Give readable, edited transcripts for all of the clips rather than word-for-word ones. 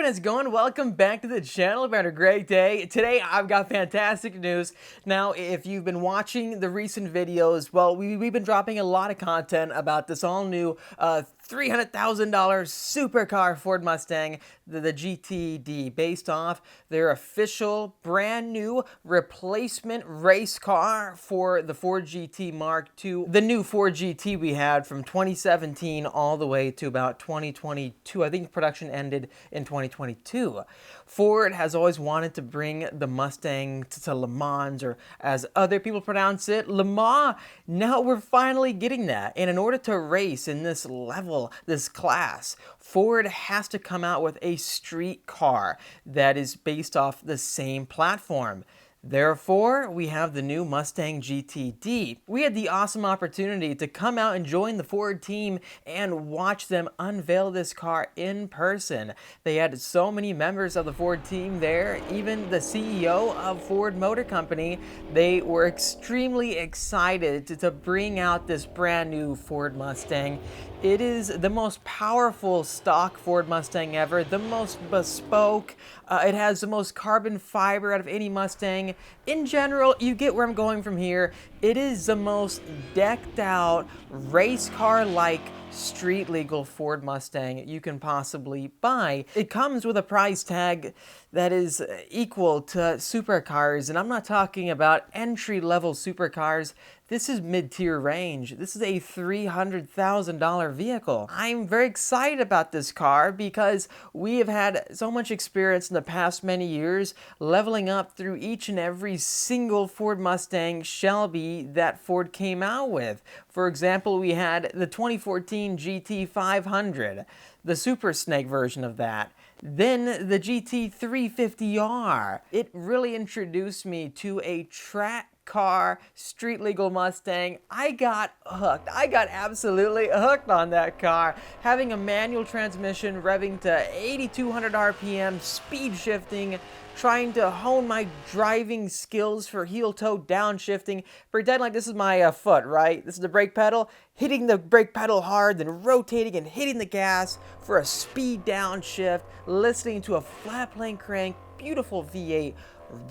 how's it going? Welcome back to the channel. Hope you had a great day. Today I've got fantastic news. Now, if you've been watching the recent videos, well, we've been dropping a lot of content about this all new $300,000 supercar Ford Mustang, the GTD, based off their official brand new replacement race car for the Ford GT Mark II. The new Ford GT we had from 2017 all the way to about 2022. I think production ended in 2022. Ford has always wanted to bring the Mustang to Le Mans, or as other people pronounce it, Le Mans. Now we're finally getting that. And in order to race in this level, this class, Ford has to come out with a street car that is based off the same platform. Therefore, we have the new Mustang GTD. We had the awesome opportunity to come out and join the Ford team and watch them unveil this car in person. They had so many members of the Ford team there, even the CEO of Ford Motor Company. They were extremely excited to bring out this brand new Ford Mustang. It is the most powerful stock Ford Mustang ever, the most bespoke. It has the most carbon fiber out of any Mustang. In general, you get where I'm going from here. It is the most decked out, race car-like, street legal Ford Mustang you can possibly buy. It comes with a price tag that is equal to supercars, and I'm not talking about entry-level supercars. This is mid-tier range. This is a $300,000 vehicle. I'm very excited about this car because we have had so much experience in the past many years leveling up through each and every single Ford Mustang Shelby that Ford came out with. For example, we had the 2014 GT500, the Super Snake version of that. Then the GT350R. It really introduced me to a track car, street legal Mustang. I got hooked. I got absolutely hooked on that car. Having a manual transmission, revving to 8,200 RPM, speed shifting, trying to hone my driving skills for heel-toe downshifting. Pretend like this is my foot, right? This is the brake pedal. Hitting the brake pedal hard, then rotating and hitting the gas for a speed downshift, listening to a flat plane crank, beautiful V8,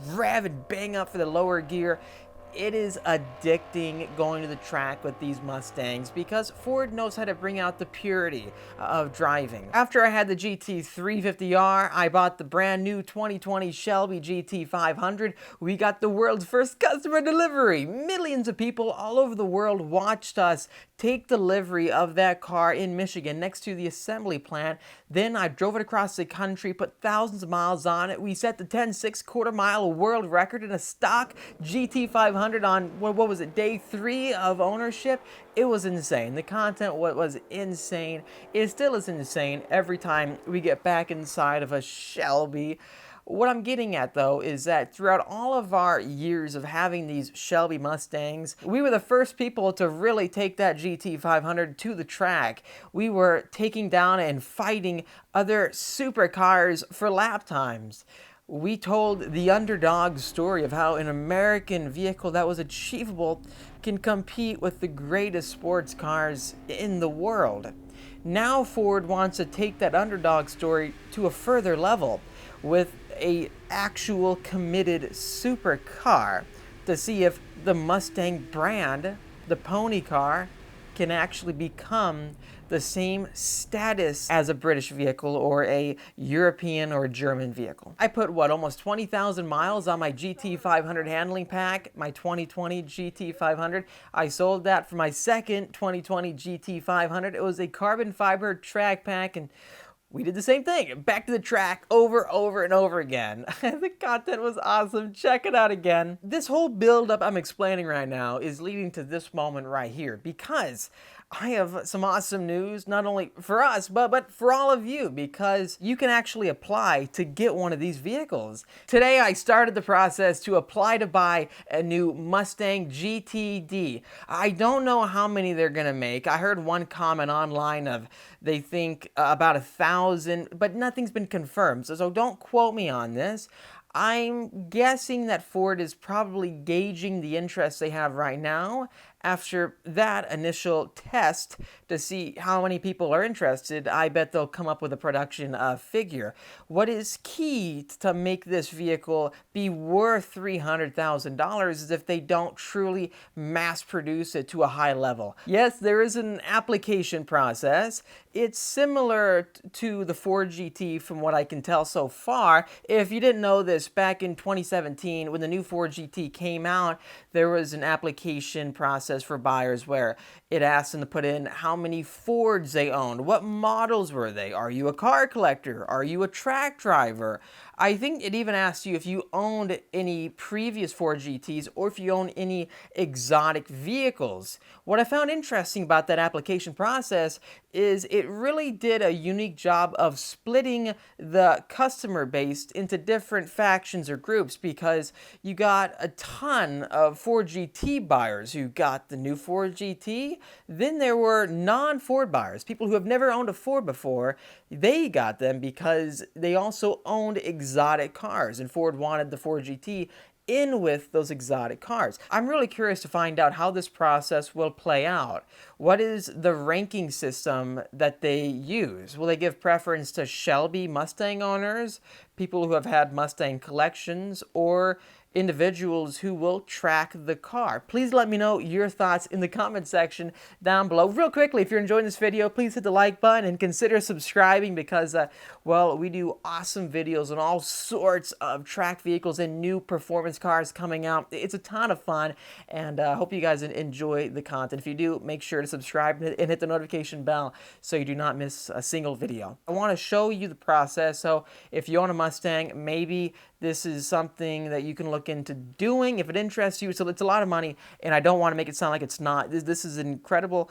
rev and bang up for the lower gear. It is addicting going to the track with these Mustangs because Ford knows how to bring out the purity of driving. After I had the GT350R, I bought the brand new 2020 Shelby GT500. We got the world's first customer delivery. Millions of people all over the world watched us take delivery of that car in Michigan next to the assembly plant. Then I drove it across the country, put thousands of miles on it. We set the 10.6 quarter-mile world record in a stock GT500 on, what was it, day 3 of ownership. It was insane. The content was insane. It still is insane every time we get back inside of a Shelby. What I'm getting at, though, is that throughout all of our years of having these Shelby Mustangs, we were the first people to really take that GT500 to the track. We were taking down and fighting other supercars for lap times. We told the underdog story of how an American vehicle that was achievable can compete with the greatest sports cars in the world. Now Ford wants to take that underdog story to a further level with a actual committed supercar to see if the Mustang brand, the pony car, can actually become the same status as a British vehicle or a European or German vehicle. I put, almost 20,000 miles on my GT500 handling pack, my 2020 GT500. I sold that for my second 2020 GT500. It was a carbon fiber track pack, and we did the same thing. Back to the track over and over again. The content was awesome. Check it out again. This whole build-up I'm explaining right now is leading to this moment right here because I have some awesome news, not only for us, but for all of you, because you can actually apply to get one of these vehicles. Today, I started the process to apply to buy a new Mustang GTD. I don't know how many they're gonna make. I heard one comment online of they think about 1,000, but nothing's been confirmed, so don't quote me on this. I'm guessing that Ford is probably gauging the interest they have right now after that initial test to see how many people are interested, I bet they'll come up with a production figure. What is key to make this vehicle be worth $300,000 is if they don't truly mass produce it to a high level. Yes, there is an application process. It's similar to the Ford GT from what I can tell so far. If you didn't know this, back in 2017, when the new Ford GT came out, there was an application process for buyers where it asked them to put in how many Fords they owned, what models were they, are you a car collector, are you a track driver. I think it even asked you if you owned any previous Ford GTs or if you own any exotic vehicles. What I found interesting about that application process is it really did a unique job of splitting the customer base into different factions or groups, because you got a ton of Ford GT buyers who got the new Ford GT. Then there were non-Ford buyers, people who have never owned a Ford before. They got them because they also owned exotic cars, and Ford wanted the Ford GT in with those exotic cars. I'm really curious to find out how this process will play out. What is the ranking system that they use? Will they give preference to Shelby Mustang owners, people who have had Mustang collections, or individuals who will track the car? Please let me know your thoughts in the comment section down below. Real quickly, if you're enjoying this video, please hit the like button and consider subscribing, because, well, we do awesome videos on all sorts of track vehicles and new performance cars coming out. It's a ton of fun, and I hope you guys enjoy the content. If you do, make sure to subscribe and hit the notification bell so you do not miss a single video. I want to show you the process, so if you own a Mustang, maybe this is something that you can look into doing if it interests you. So it's a lot of money, and I don't want to make it sound like it's not. This is an incredible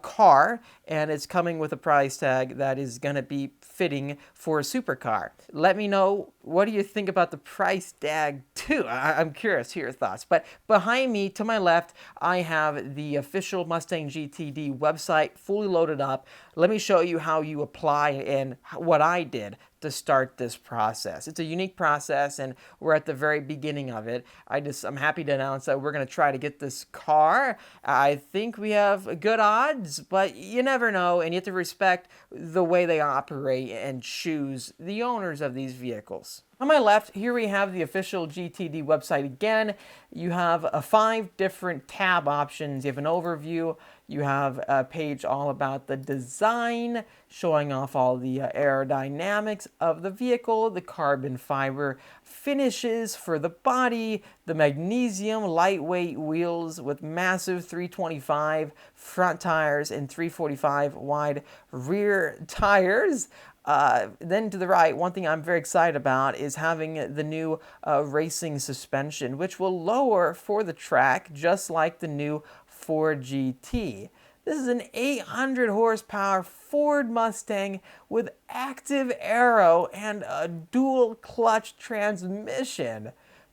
car, and it's coming with a price tag that is going to be fitting for a supercar. Let me know, what do you think about the price tag too? I'm curious to hear your thoughts. But behind me, to my left, I have the official Mustang GTD website fully loaded up. Let me show you how you apply and what I did to start this process. It's a unique process, and we're at the very beginning of it. I'm happy to announce that we're going to try to get this car. I think we have good odds, but you never know, and you have to respect the way they operate and choose the owners of these vehicles. On my left, here we have the official GTD website again. You have 5 different tab options. You have an overview. You have a page all about the design, showing off all the aerodynamics of the vehicle, the carbon fiber finishes for the body, the magnesium lightweight wheels with massive 325 front tires and 345 wide rear tires. Then to the right, one thing I'm very excited about is having the new racing suspension, which will lower for the track just like the new Ford GT. This is an 800 horsepower Ford Mustang with active aero and a dual clutch transmission,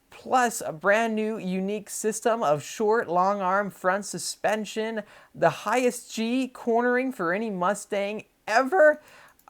plus a brand new unique system of short long arm front suspension, the highest G cornering for any Mustang ever.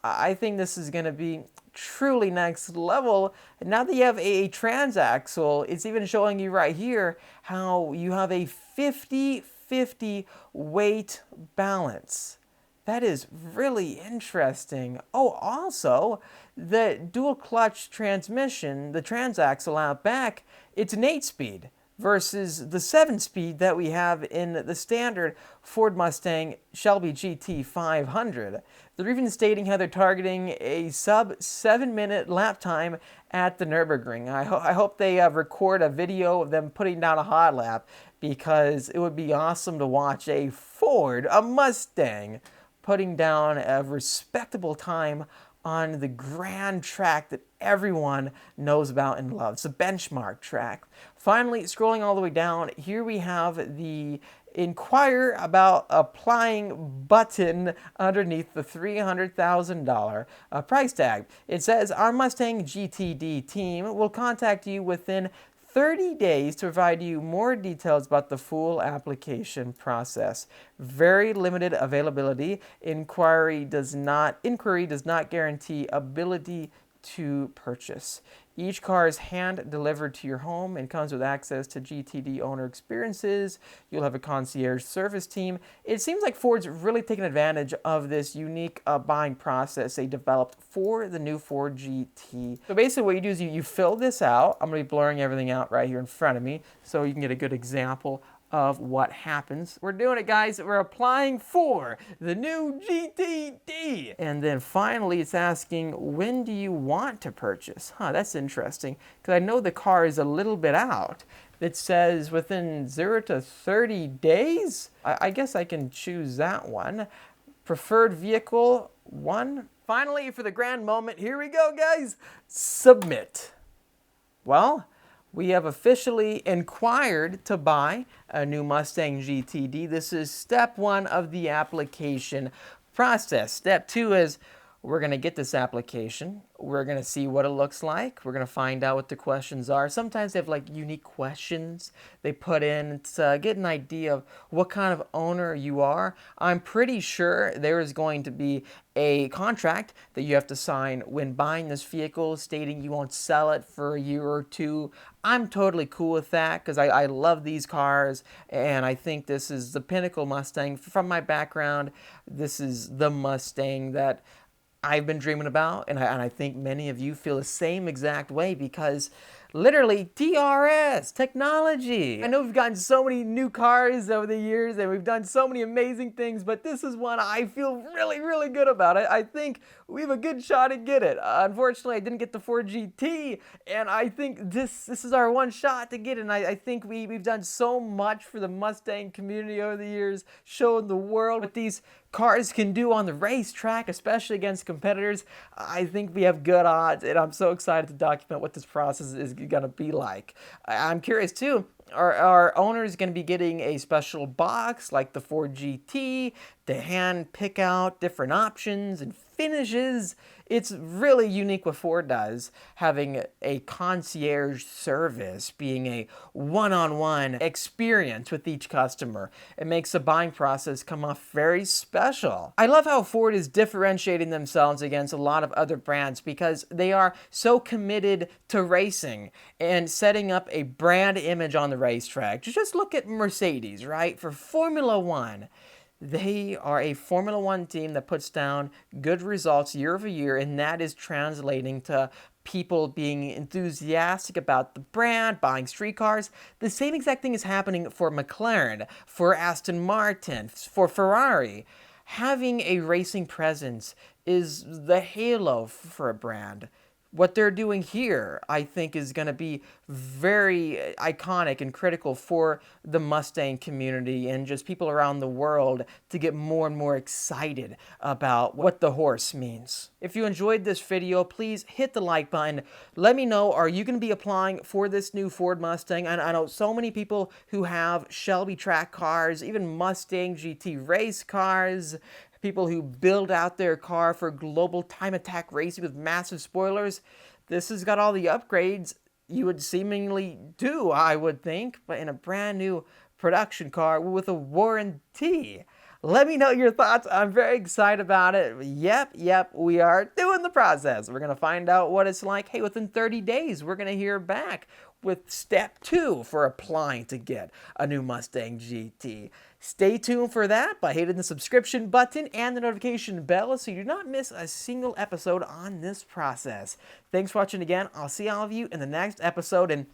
I think this is going to be truly next level. And now that you have a transaxle, it's even showing you right here how you have a 50-50 weight balance. That is really interesting. Oh, also, the dual clutch transmission, the transaxle out back, it's an 8-speed. Versus the 7-speed that we have in the standard Ford Mustang Shelby GT 500. They're even stating how they're targeting a sub 7-minute lap time at the Nürburgring. I hope they record a video of them putting down a hot lap, because it would be awesome to watch a Mustang, putting down a respectable time on the grand track that everyone knows about and loves, the benchmark track. Finally, scrolling all the way down, here we have the inquire about applying button underneath the $300,000 price tag. It says, our Mustang GTD team will contact you within 30 days to provide you more details about the full application process. Very limited availability. Inquiry does not guarantee ability to purchase. Each car is hand delivered to your home and comes with access to GTD owner experiences. You'll have a concierge service team. It seems like Ford's really taken advantage of this unique buying process they developed for the new Ford GT. So basically what you do is you fill this out. I'm going to be blurring everything out right here in front of me so you can get a good example of what happens. We're doing it, guys. We're applying for the new GTD. And then finally, it's asking, when do you want to purchase? That's interesting, because I know the car is a little bit out. It says within 0 to 30 days. I guess I can choose that one. Preferred vehicle 1. Finally, for the grand moment, here we go, guys. Submit. Well, we have officially inquired to buy a new Mustang GTD. This is step 1 of the application process. Step 2 is we're going to get this application. We're going to see what it looks like. We're going to find out what the questions are. Sometimes they have like unique questions they put in to get an idea of what kind of owner you are. I'm pretty sure there is going to be a contract that you have to sign when buying this vehicle stating you won't sell it for a year or 2. I'm totally cool with that because I love these cars, and I think this is the pinnacle Mustang. From my background, this is the Mustang that I've been dreaming about, and I think many of you feel the same exact way because literally DRS, technology. I know we've gotten so many new cars over the years and we've done so many amazing things, but this is one I feel really, really good about. I think we have a good shot at get it. Unfortunately, I didn't get the Ford GT, and I think this is our one shot to get it. And I think we've done so much for the Mustang community over the years, showing the world what these cars can do on the racetrack, especially against competitors. I think we have good odds, and I'm so excited to document what this process is going to be like. I'm curious too, are owners going to be getting a special box like the Ford GT to hand pick out different options and finishes? It's really unique what Ford does, having a concierge service, being a one-on-one experience with each customer. It makes the buying process come off very special. I love how Ford is differentiating themselves against a lot of other brands because they are so committed to racing and setting up a brand image on the racetrack. Just look at Mercedes, right? For Formula One. They are a Formula One team that puts down good results year over year, and that is translating to people being enthusiastic about the brand, buying street cars. The same exact thing is happening for McLaren, for Aston Martin, for Ferrari. Having a racing presence is the halo for a brand. What they're doing here, I think, is going to be very iconic and critical for the Mustang community and just people around the world to get more and more excited about what the horse means. If you enjoyed this video, please hit the like button. Let me know, are you going to be applying for this new Ford Mustang? I know so many people who have Shelby track cars, even Mustang GT race cars, people who build out their car for global time attack racing with massive spoilers. This has got all the upgrades you would seemingly do, I would think, but in a brand new production car with a warranty. Let me know your thoughts. I'm very excited about it. Yep, we are doing the process. We're going to find out what it's like. Hey, within 30 days, we're going to hear back with step 2 for applying to get a new Mustang GT. Stay tuned for that by hitting the subscription button and the notification bell so you do not miss a single episode on this process. Thanks for watching again. I'll see all of you in the next episode and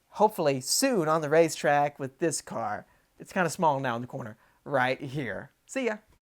hopefully soon on the racetrack with this car. It's kind of small now in the corner right here. See ya.